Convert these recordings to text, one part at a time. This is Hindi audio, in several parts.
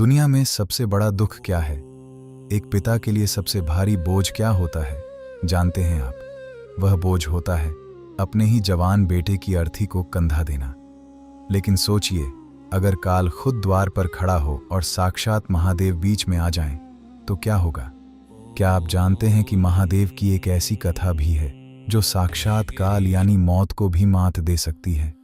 दुनिया में सबसे बड़ा दुख क्या है? एक पिता के लिए सबसे भारी बोझ क्या होता है, जानते हैं आप? वह बोझ होता है अपने ही जवान बेटे की अर्थी को कंधा देना। लेकिन सोचिए, अगर काल खुद द्वार पर खड़ा हो और साक्षात महादेव बीच में आ जाएं, तो क्या होगा? क्या आप जानते हैं कि महादेव की एक ऐसी कथा भी है जो साक्षात काल यानी मौत को भी मात दे सकती है?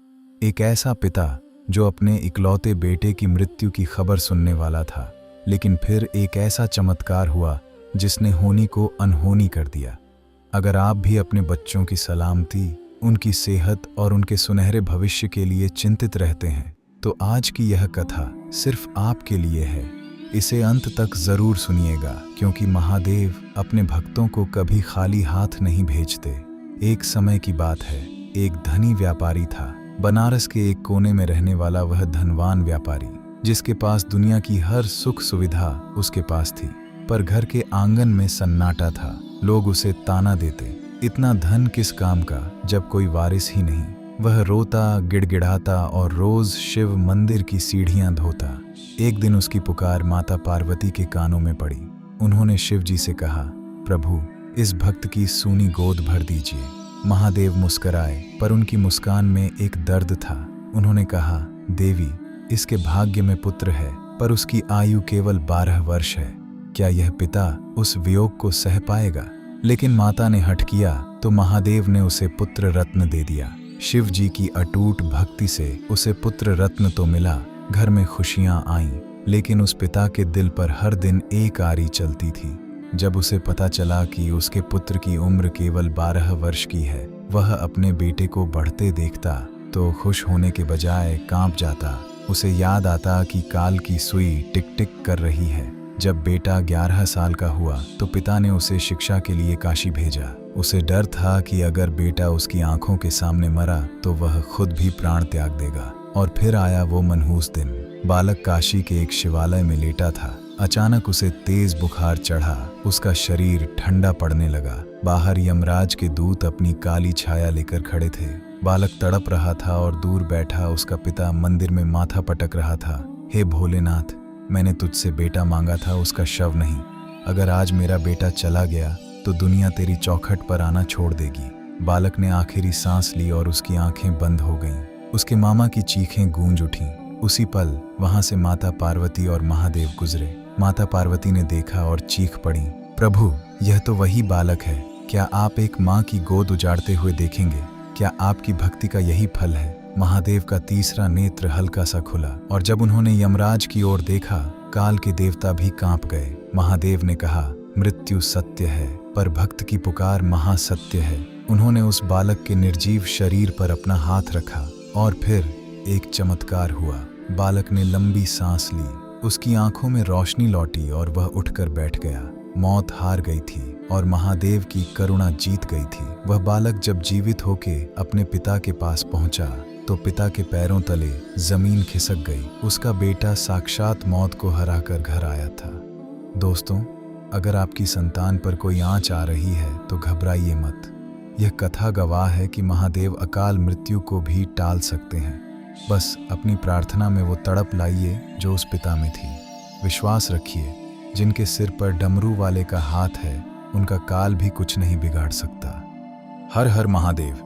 एक ऐसा पिता जो अपने इकलौते बेटे की मृत्यु की खबर सुनने वाला था, लेकिन फिर एक ऐसा चमत्कार हुआ जिसने होनी को अनहोनी कर दिया। अगर आप भी अपने बच्चों की सलामती, उनकी सेहत और उनके सुनहरे भविष्य के लिए चिंतित रहते हैं, तो आज की यह कथा सिर्फ आपके लिए है। इसे अंत तक जरूर सुनिएगा, क्योंकि महादेव अपने भक्तों को कभी खाली हाथ नहीं भेजते। एक समय की बात है, एक धनी व्यापारी था। बनारस के एक कोने में रहने वाला वह धनवान व्यापारी, जिसके पास दुनिया की हर सुख सुविधा उसके पास थी, पर घर के आंगन में सन्नाटा था। लोग उसे ताना देते, इतना धन किस काम का जब कोई वारिस ही नहीं। वह रोता, गिड़गिड़ाता और रोज शिव मंदिर की सीढ़ियां धोता। एक दिन उसकी पुकार माता पार्वती के कानों में पड़ी। उन्होंने शिव जी से कहा, प्रभु, इस भक्त की सूनी गोद भर दीजिए। महादेव मुस्कराए, पर उनकी मुस्कान में एक दर्द था। उन्होंने कहा, देवी, इसके भाग्य में पुत्र है, पर उसकी आयु केवल 12 वर्ष है। क्या यह पिता उस वियोग को सह पाएगा? लेकिन माता ने हठ किया तो महादेव ने उसे पुत्र रत्न दे दिया। शिव जी की अटूट भक्ति से उसे पुत्र रत्न तो मिला, घर में खुशियां आईं, लेकिन उस पिता के दिल पर हर दिन एक आरी चलती थी। जब उसे पता चला कि उसके पुत्र की उम्र केवल 12 वर्ष की है, वह अपने बेटे को बढ़ते देखता तो खुश होने के बजाय कांप जाता। उसे याद आता कि काल की सुई टिक टिक कर रही है। जब बेटा 11 साल का हुआ तो पिता ने उसे शिक्षा के लिए काशी भेजा। उसे डर था कि अगर बेटा उसकी आंखों के सामने मरा तो वह खुद भी प्राण त्याग देगा। और फिर आया वो मनहूस दिन। बालक काशी के एक शिवालय में लेटा था। अचानक उसे तेज बुखार चढ़ा, उसका शरीर ठंडा पड़ने लगा। बाहर यमराज के दूत अपनी काली छाया लेकर खड़े थे। बालक तड़प रहा था और दूर बैठा उसका पिता मंदिर में माथा पटक रहा था। हे भोलेनाथ, मैंने तुझसे बेटा मांगा था, उसका शव नहीं। अगर आज मेरा बेटा चला गया तो दुनिया तेरी चौखट पर आना छोड़ देगी। बालक ने आखिरी सांस ली और उसकी आंखें बंद हो गईं। उसके मामा की चीखें गूंज उठीं। उसी पल वहां से माता पार्वती और महादेव गुजरे। माता पार्वती ने देखा और चीख पड़ी, प्रभु, यह तो वही बालक है। क्या आप एक माँ की गोद उजाड़ते हुए देखेंगे? क्या आपकी भक्ति का यही फल है? महादेव का तीसरा नेत्र हल्का सा खुला और जब उन्होंने यमराज की ओर देखा, काल के देवता भी कांप गए। महादेव ने कहा, मृत्यु सत्य है, पर भक्त की पुकार महासत्य है। उन्होंने उस बालक के निर्जीव शरीर पर अपना हाथ रखा और फिर एक चमत्कार हुआ। बालक ने लंबी सांस ली, उसकी आंखों में रोशनी लौटी और वह उठकर बैठ गया। मौत हार गई थी और महादेव की करुणा जीत गई थी। वह बालक जब जीवित होके अपने पिता के पास पहुंचा तो पिता के पैरों तले जमीन खिसक गई। उसका बेटा साक्षात मौत को हराकर घर आया था। दोस्तों, अगर आपकी संतान पर कोई आंच आ रही है तो घबराइए मत। यह कथा गवाह है कि महादेव अकाल मृत्यु को भी टाल सकते हैं। बस अपनी प्रार्थना में वो तड़प लाइए जो उस पिता में थी। विश्वास रखिए, जिनके सिर पर डमरू वाले का हाथ है, उनका काल भी कुछ नहीं बिगाड़ सकता। हर हर महादेव।